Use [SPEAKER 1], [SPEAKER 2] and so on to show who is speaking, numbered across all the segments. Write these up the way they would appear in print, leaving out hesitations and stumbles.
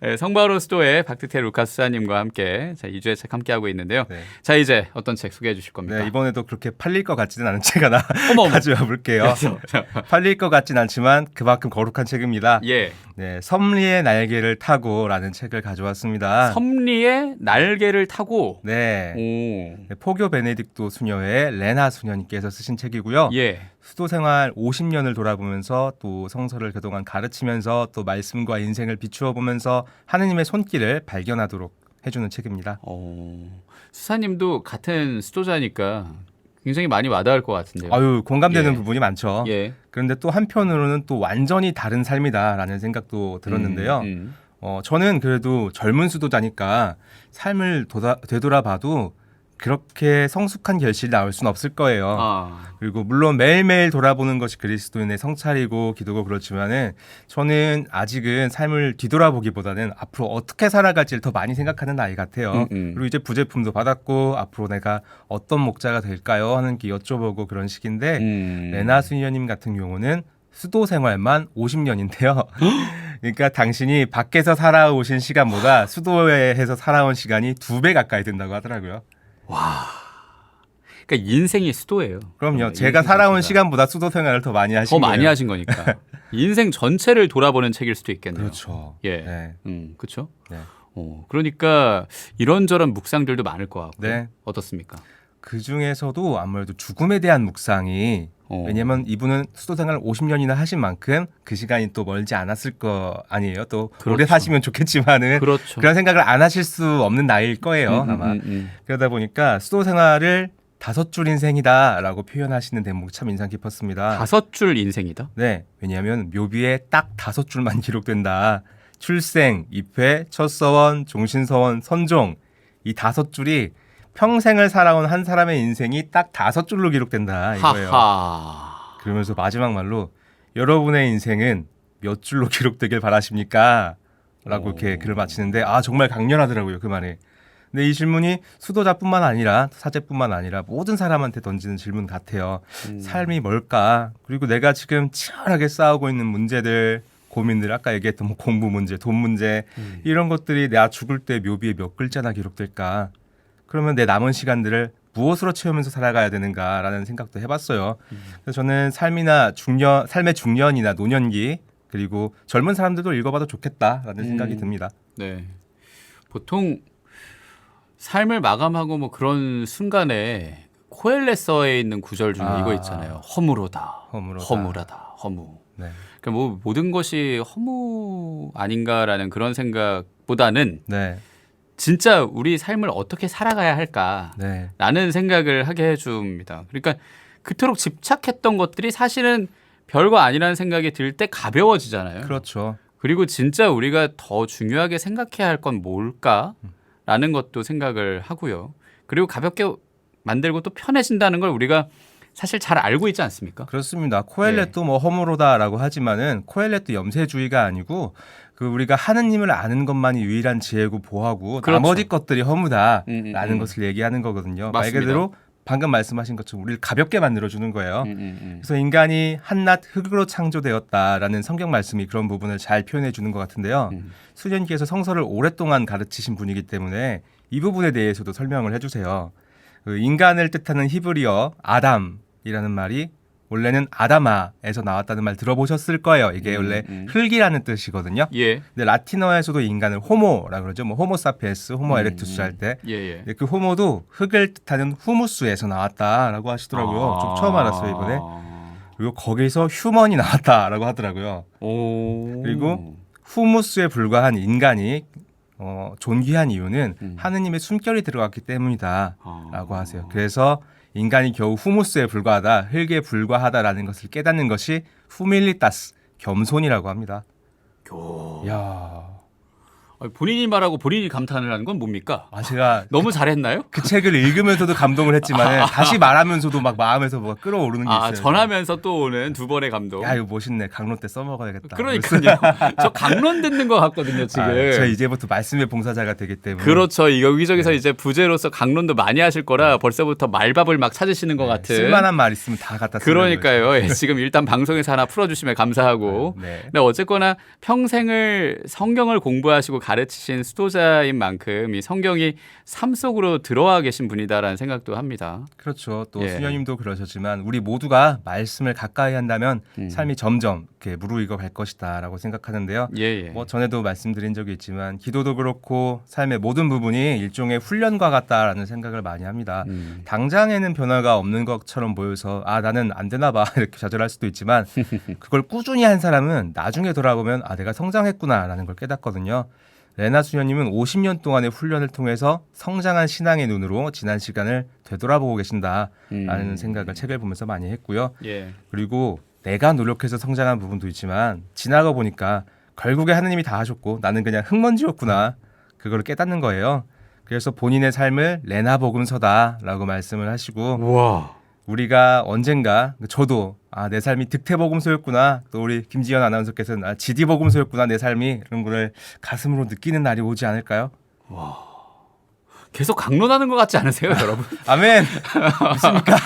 [SPEAKER 1] 네, 성바로 수도의 박득태 루카스사님과 함께 자, 2주의 책 함께하고 있는데요.
[SPEAKER 2] 네.
[SPEAKER 1] 자, 이제 어떤 책 소개해 주실 겁니까?
[SPEAKER 2] 네, 이번에도 그렇게 팔릴 것 같지는 않은 책 하나
[SPEAKER 1] 어머.
[SPEAKER 2] 가져와 볼게요. 팔릴 것 같진 않지만 그만큼 거룩한 책입니다.
[SPEAKER 1] 예.
[SPEAKER 2] 네, 섭리의 날개를 타고라는 책을 가져왔습니다.
[SPEAKER 1] 섭리의 날개를 타고.
[SPEAKER 2] 네.
[SPEAKER 1] 오.
[SPEAKER 2] 네, 포교 베네딕토 수녀의 레나 수녀님께서 쓰신 책이고요.
[SPEAKER 1] 예.
[SPEAKER 2] 수도 생활 50년을 돌아보면서 또 성서를 그동안 가르치면서 또 말씀과 인생을 비추어 보면서 하느님의 손길을 발견하도록 해주는 책입니다.
[SPEAKER 1] 수사님도 같은 수도자니까 굉장히 많이 와닿을 것 같은데요.
[SPEAKER 2] 아유, 공감되는
[SPEAKER 1] 예.
[SPEAKER 2] 부분이 많죠.
[SPEAKER 1] 예.
[SPEAKER 2] 그런데 또 한편으로는 또 완전히 다른 삶이다라는 생각도 들었는데요. 저는 그래도 젊은 수도자니까 삶을 되돌아봐도 그렇게 성숙한 결실이 나올 수는 없을 거예요. 그리고 물론 매일매일 돌아보는 것이 그리스도인의 성찰이고 기도고 그렇지만은 저는 아직은 삶을 뒤돌아보기보다는 앞으로 어떻게 살아갈지를 더 많이 생각하는 나이 같아요. 그리고 이제 부제품도 받았고 앞으로 내가 어떤 목자가 될까요? 하는 게 여쭤보고 그런 시기인데 레나 수녀님 같은 경우는 수도 생활만 50년인데요. 그러니까 당신이 밖에서 살아오신 시간보다 수도에서 살아온 시간이 2배 가까이 된다고 하더라고요.
[SPEAKER 1] 와. 그러니까 인생이 수도예요.
[SPEAKER 2] 그럼요. 제가 살아온 시간보다 수도 생활을 더 많이 하신
[SPEAKER 1] 더
[SPEAKER 2] 거예요.
[SPEAKER 1] 많이 하신 거니까. 인생 전체를 돌아보는 책일 수도 있겠네요.
[SPEAKER 2] 그렇죠.
[SPEAKER 1] 예.
[SPEAKER 2] 네.
[SPEAKER 1] 그렇죠.
[SPEAKER 2] 네.
[SPEAKER 1] 그러니까 이런저런 묵상들도 많을 것 같고.
[SPEAKER 2] 네.
[SPEAKER 1] 어떻습니까?
[SPEAKER 2] 그 중에서도 아무래도 죽음에 대한 묵상이 왜냐면 이분은 수도 생활 50년이나 하신 만큼 그 시간이 또 멀지 않았을 거 아니에요. 또
[SPEAKER 1] 그렇죠.
[SPEAKER 2] 오래 사시면 좋겠지만은
[SPEAKER 1] 그렇죠.
[SPEAKER 2] 그런 생각을 안 하실 수 없는 나이일 거예요. 아마. 그러다 보니까 수도 생활을 5줄 인생이다라고 표현하시는 대목 참 인상 깊었습니다.
[SPEAKER 1] 5줄 인생이다?
[SPEAKER 2] 네. 왜냐하면 묘비에 딱 5줄만 기록된다. 출생, 입회, 첫서원, 종신서원, 선종 이 5줄이 평생을 살아온 한 사람의 인생이 딱 5줄로 기록된다 이거예요.
[SPEAKER 1] 하하.
[SPEAKER 2] 그러면서 마지막 말로 여러분의 인생은 몇 줄로 기록되길 바라십니까? 라고 이렇게 글을 마치는데 정말 강렬하더라고요 그 말이. 근데 이 질문이 수도자뿐만 아니라 사제뿐만 아니라 모든 사람한테 던지는 질문 같아요. 삶이 뭘까? 그리고 내가 지금 치열하게 싸우고 있는 문제들 고민들 아까 얘기했던 뭐 공부 문제, 돈 문제 이런 것들이 내가 죽을 때 묘비에 몇 글자나 기록될까? 그러면 내 남은 시간들을 무엇으로 채우면서 살아가야 되는가라는 생각도 해봤어요. 그래서 저는 삶의 중년이나 노년기 그리고 젊은 사람들도 읽어봐도 좋겠다라는 생각이 듭니다.
[SPEAKER 1] 네. 보통 삶을 마감하고 뭐 그런 순간에 코엘레서에 있는 구절 중에 이거 있잖아요. 허무로다. 허무하다. 허무.
[SPEAKER 2] 네.
[SPEAKER 1] 그러니까 뭐 모든 것이 허무 아닌가라는 그런 생각보다는
[SPEAKER 2] 네.
[SPEAKER 1] 진짜 우리 삶을 어떻게 살아가야 할까라는
[SPEAKER 2] 네.
[SPEAKER 1] 생각을 하게 해줍니다. 그러니까 그토록 집착했던 것들이 사실은 별거 아니라는 생각이 들 때 가벼워지잖아요.
[SPEAKER 2] 그렇죠.
[SPEAKER 1] 그리고 진짜 우리가 더 중요하게 생각해야 할 건 뭘까라는 것도 생각을 하고요. 그리고 가볍게 만들고 또 편해진다는 걸 우리가 사실 잘 알고 있지 않습니까?
[SPEAKER 2] 그렇습니다. 코엘렛도 뭐 허무로다라고 하지만은 코엘렛도 염세주의가 아니고 그 우리가 하느님을 아는 것만이 유일한 지혜고 보하고
[SPEAKER 1] 그렇죠.
[SPEAKER 2] 나머지 것들이 허무다라는 것을 얘기하는 거거든요. 말
[SPEAKER 1] 맞습니다.
[SPEAKER 2] 그대로 방금 말씀하신 것처럼 우리를 가볍게 만들어주는 거예요. 그래서 인간이 한낱 흙으로 창조되었다라는 성경 말씀이 그런 부분을 잘 표현해 주는 것 같은데요. 수녀님께서 성서를 오랫동안 가르치신 분이기 때문에 이 부분에 대해서도 설명을 해주세요. 그 인간을 뜻하는 히브리어 아담이라는 말이 원래는 아다마에서 나왔다는 말 들어보셨을 거예요. 이게 원래 흙이라는 뜻이거든요.
[SPEAKER 1] 예.
[SPEAKER 2] 근데 라틴어에서도 인간을 호모라고 그러죠. 뭐 호모사피엔스, 호모 에렉투스 할 때.
[SPEAKER 1] 예.
[SPEAKER 2] 그 호모도 흙을 뜻하는 후무스에서 나왔다라고 하시더라고요. 좀 처음 알았어요 이번에. 그리고 거기서 휴먼이 나왔다라고 하더라고요. 그리고 후무스에 불과한 인간이 존귀한 이유는 하느님의 숨결이 들어갔기 때문이다라고 하세요. 그래서 인간이 겨우 후무스에 불과하다, 흙에 불과하다라는 것을 깨닫는 것이 후밀리타스, 겸손이라고 합니다.
[SPEAKER 1] 교.
[SPEAKER 2] 야,
[SPEAKER 1] 본인이 말하고 본인이 감탄을 하는 건 뭡니까?
[SPEAKER 2] 제가
[SPEAKER 1] 너무 잘했나요?
[SPEAKER 2] 그 책을 읽으면서도 감동을 했지만 다시 말하면서도 막 마음에서 뭐가 끌어오르는 게 있어요.
[SPEAKER 1] 전하면서 또 오는 두 번의 감동.
[SPEAKER 2] 야, 이거 멋있네. 강론 때 써먹어야겠다.
[SPEAKER 1] 그러니까요. 저 강론 듣는 것 같거든요, 지금.
[SPEAKER 2] 저 이제부터 말씀의 봉사자가 되기 때문에.
[SPEAKER 1] 그렇죠. 여기저기서 이제 부제로서 강론도 많이 하실 거라 벌써부터 말밥을 막 찾으시는 것 같은.
[SPEAKER 2] 쓸만한 말 있으면 다 갖다 쓰는
[SPEAKER 1] 그러니까요. 예, 지금 일단 방송에서 하나 풀어주시면 감사하고.
[SPEAKER 2] 네.
[SPEAKER 1] 근데 어쨌거나 평생을 성경을 공부하시고 가르치신 수도자인 만큼 이 성경이 삶 속으로 들어와 계신 분이다라는 생각도 합니다.
[SPEAKER 2] 그렇죠. 또
[SPEAKER 1] 예.
[SPEAKER 2] 수녀님도 그러셨지만 우리 모두가 말씀을 가까이 한다면 삶이 점점 이렇게 무르익어 갈 것이다라고 생각하는데요.
[SPEAKER 1] 예.
[SPEAKER 2] 뭐 전에도 말씀드린 적이 있지만 기도도 그렇고 삶의 모든 부분이 일종의 훈련과 같다라는 생각을 많이 합니다. 당장에는 변화가 없는 것처럼 보여서 나는 안 되나 봐 이렇게 좌절할 수도 있지만 그걸 꾸준히 한 사람은 나중에 돌아보면 내가 성장했구나라는 걸 깨닫거든요. 레나 수녀님은 50년 동안의 훈련을 통해서 성장한 신앙의 눈으로 지난 시간을 되돌아보고 계신다라는 생각을 책을 보면서 많이 했고요.
[SPEAKER 1] 예.
[SPEAKER 2] 그리고 내가 노력해서 성장한 부분도 있지만 지나가 보니까 결국에 하느님이 다 하셨고 나는 그냥 흙먼지였구나. 그걸 깨닫는 거예요. 그래서 본인의 삶을 레나 복음서다라고 말씀을 하시고
[SPEAKER 1] 우와.
[SPEAKER 2] 우리가 언젠가 저도 내 삶이 득태 복음서였구나. 또 우리 김지연 아나운서께서는 지디 복음서였구나 내 삶이 이런 거를 가슴으로 느끼는 날이 오지 않을까요?
[SPEAKER 1] 계속 강론하는 것 같지 않으세요, 여러분?
[SPEAKER 2] 아멘. 믿습니까?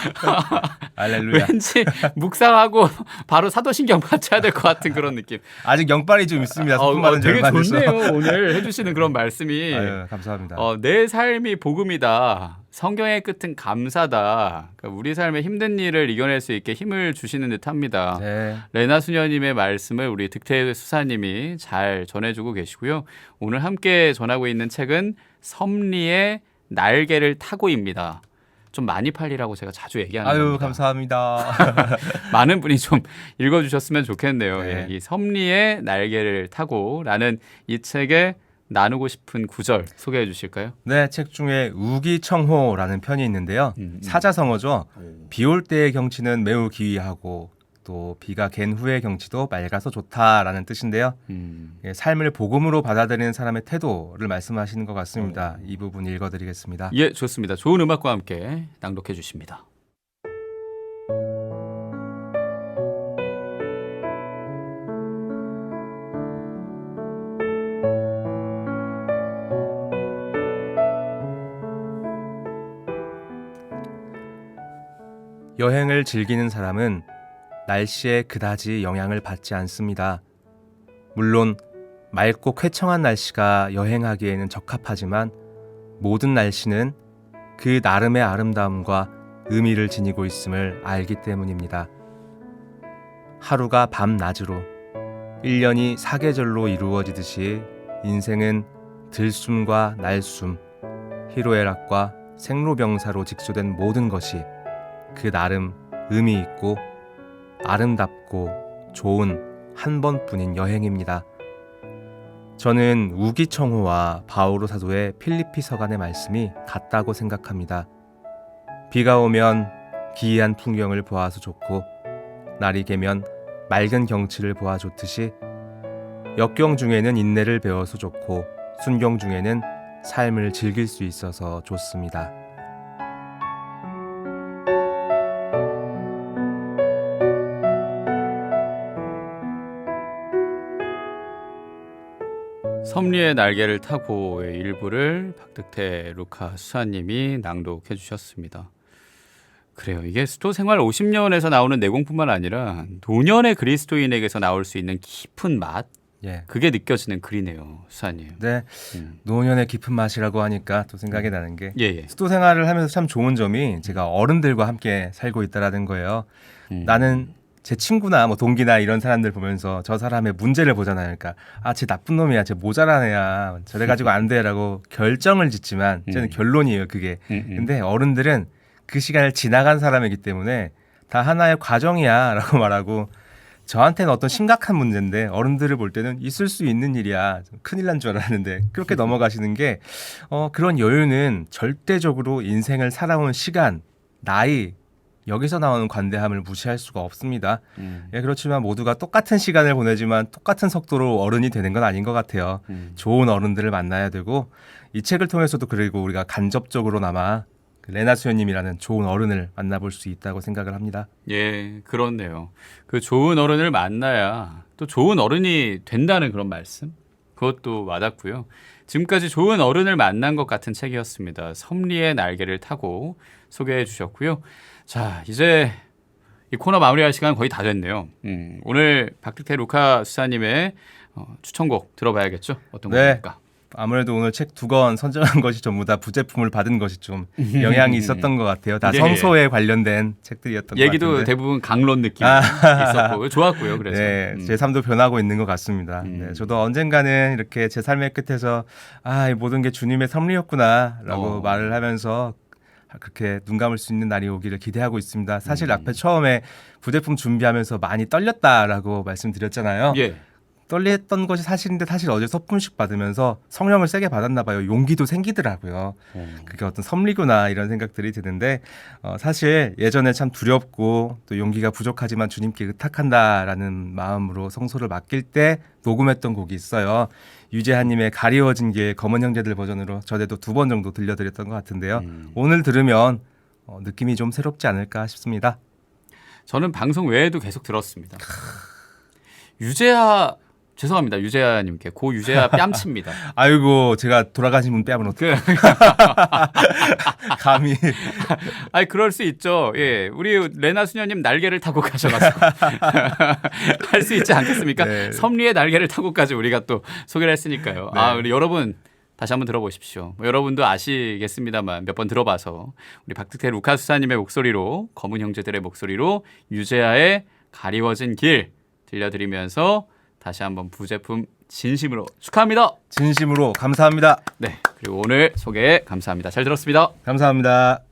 [SPEAKER 2] 할렐루야.
[SPEAKER 1] 왠지 묵상하고 바로 사도신경 받쳐야 될 것 같은 그런 느낌.
[SPEAKER 2] 아직 영빨이 좀 있습니다. 소품 받은 지
[SPEAKER 1] 되게
[SPEAKER 2] 얼마 안 돼서.
[SPEAKER 1] 좋네요. 오늘 해주시는 그런 말씀이.
[SPEAKER 2] 아유, 감사합니다.
[SPEAKER 1] 내 삶이 복음이다. 성경의 끝은 감사다. 그러니까 우리 삶의 힘든 일을 이겨낼 수 있게 힘을 주시는 듯합니다.
[SPEAKER 2] 네.
[SPEAKER 1] 레나 수녀님의 말씀을 우리 득태 수사님이 잘 전해주고 계시고요. 오늘 함께 전하고 있는 책은 섭리의 날개를 타고입니다. 좀 많이 팔리라고 제가 자주 얘기하는 겁니다.
[SPEAKER 2] 아유, 감사합니다.
[SPEAKER 1] 많은 분이 좀 읽어주셨으면 좋겠네요.
[SPEAKER 2] 네.
[SPEAKER 1] 이 섭리의 날개를 타고라는 이 책에 나누고 싶은 구절 소개해 주실까요?
[SPEAKER 2] 네, 책 중에 우기청호라는 편이 있는데요. 사자성어죠. 비 올 때의 경치는 매우 기이하고 또 비가 갠 후의 경치도 맑아서 좋다라는 뜻인데요. 삶을 복음으로 받아들이는 사람의 태도를 말씀하시는 것 같습니다. 이 부분 읽어드리겠습니다.
[SPEAKER 1] 예, 좋습니다. 좋은 음악과 함께 낭독해 주십니다.
[SPEAKER 2] 여행을 즐기는 사람은 날씨에 그다지 영향을 받지 않습니다. 물론 맑고 쾌청한 날씨가 여행하기에는 적합하지만 모든 날씨는 그 나름의 아름다움과 의미를 지니고 있음을 알기 때문입니다. 하루가 밤낮으로 1년이 사계절로 이루어지듯이 인생은 들숨과 날숨, 희로애락과 생로병사로 직소된 모든 것이 그 나름 의미 있고 아름답고 좋은 한 번뿐인 여행입니다. 저는 우기청호와 바오로 사도의 필리피 서간의 말씀이 같다고 생각합니다. 비가 오면 기이한 풍경을 보아서 좋고 날이 개면 맑은 경치를 보아 좋듯이 역경 중에는 인내를 배워서 좋고 순경 중에는 삶을 즐길 수 있어서 좋습니다.
[SPEAKER 1] 섭리의 날개를 타고의 일부를 박득태 루카 수사님이 낭독해 주셨습니다. 그래요. 이게 수도 생활 50년에서 나오는 내공뿐만 아니라 노년의 그리스도인에게서 나올 수 있는 깊은 맛,
[SPEAKER 2] 예.
[SPEAKER 1] 그게 느껴지는 글이네요, 수사님.
[SPEAKER 2] 네, 노년의 깊은 맛이라고 하니까 또 생각이 나는 게
[SPEAKER 1] 예.
[SPEAKER 2] 수도 생활을 하면서 참 좋은 점이 제가 어른들과 함께 살고 있다라는 거예요. 나는 제 친구나 뭐 동기나 이런 사람들 보면서 저 사람의 문제를 보잖아요. 그러니까 쟤 나쁜 놈이야, 쟤 모자란 애야, 저래 가지고 안 돼라고 결정을 짓지만 저는 결론이에요, 그게. 근데 어른들은 그 시간을 지나간 사람이기 때문에 다 하나의 과정이야라고 말하고 저한테는 어떤 심각한 문제인데 어른들을 볼 때는 있을 수 있는 일이야, 큰일 난 줄 알았는데 그렇게 넘어가시는 게 그런 여유는 절대적으로 인생을 살아온 시간, 나이 여기서 나오는 관대함을 무시할 수가 없습니다. 예, 그렇지만 모두가 똑같은 시간을 보내지만 똑같은 속도로 어른이 되는 건 아닌 것 같아요. 좋은 어른들을 만나야 되고 이 책을 통해서도 그리고 우리가 간접적으로나마 그 레나 수연님이라는 좋은 어른을 만나볼 수 있다고 생각을 합니다.
[SPEAKER 1] 예, 그렇네요. 그 좋은 어른을 만나야 또 좋은 어른이 된다는 그런 말씀. 그것도 와닿고요. 지금까지 좋은 어른을 만난 것 같은 책이었습니다. 섭리의 날개를 타고 소개해 주셨고요. 자, 이제 이 코너 마무리할 시간 거의 다 됐네요. 오늘 박득태 루카 수사님의 추천곡 들어봐야겠죠? 어떤
[SPEAKER 2] 네.
[SPEAKER 1] 곡입니까?
[SPEAKER 2] 아무래도 오늘 책 2권 선정한 것이 전부 다 부제품을 받은 것이 좀 영향이 있었던 것 같아요. 다
[SPEAKER 1] 예,
[SPEAKER 2] 성소에 관련된 책들이었던 것
[SPEAKER 1] 얘기도
[SPEAKER 2] 같은데.
[SPEAKER 1] 대부분 강론 느낌이 있었고 좋았고요. 그래서
[SPEAKER 2] 네, 제 삶도 변하고 있는 것 같습니다. 네, 저도 언젠가는 이렇게 제 삶의 끝에서 이 모든 게 주님의 섭리였구나라고 말을 하면서 그렇게 눈 감을 수 있는 날이 오기를 기대하고 있습니다. 사실 앞에 처음에 부제품 준비하면서 많이 떨렸다라고 말씀드렸잖아요.
[SPEAKER 1] 예.
[SPEAKER 2] 떨렸던 것이 사실인데 사실 어제 소품식 받으면서 성령을 세게 받았나 봐요. 용기도 생기더라고요. 그게 어떤 섭리구나 이런 생각들이 드는데 사실 예전에 참 두렵고 또 용기가 부족하지만 주님께 의탁한다라는 마음으로 성소를 맡길 때 녹음했던 곡이 있어요. 유재하님의 가리워진 길 검은 형제들 버전으로 저에도 2번 정도 들려드렸던 것 같은데요. 오늘 들으면 느낌이 좀 새롭지 않을까 싶습니다.
[SPEAKER 1] 저는 방송 외에도 계속 들었습니다. 유재하 죄송합니다. 유재하님께 고 유재하 뺨칩니다.
[SPEAKER 2] 아이고 제가 돌아가신 분 뺨은 어떻게 감히
[SPEAKER 1] 아니 그럴 수 있죠. 예, 우리 레나 수녀님 날개를 타고 가셔가지고 할 수 있지 않겠습니까?
[SPEAKER 2] 네.
[SPEAKER 1] 섭리의 날개를 타고까지 우리가 또 소개를 했으니까요.
[SPEAKER 2] 네.
[SPEAKER 1] 우리 여러분 다시 한번 들어보십시오. 여러분도 아시겠습니다만 몇 번 들어봐서 우리 박득태 루카 수사님의 목소리로 검은 형제들의 목소리로 유재하의 가리워진 길 들려드리면서 다시 한번 부제품 진심으로 축하합니다.
[SPEAKER 2] 진심으로 감사합니다.
[SPEAKER 1] 네, 그리고 오늘 소개 감사합니다. 잘 들었습니다.
[SPEAKER 2] 감사합니다.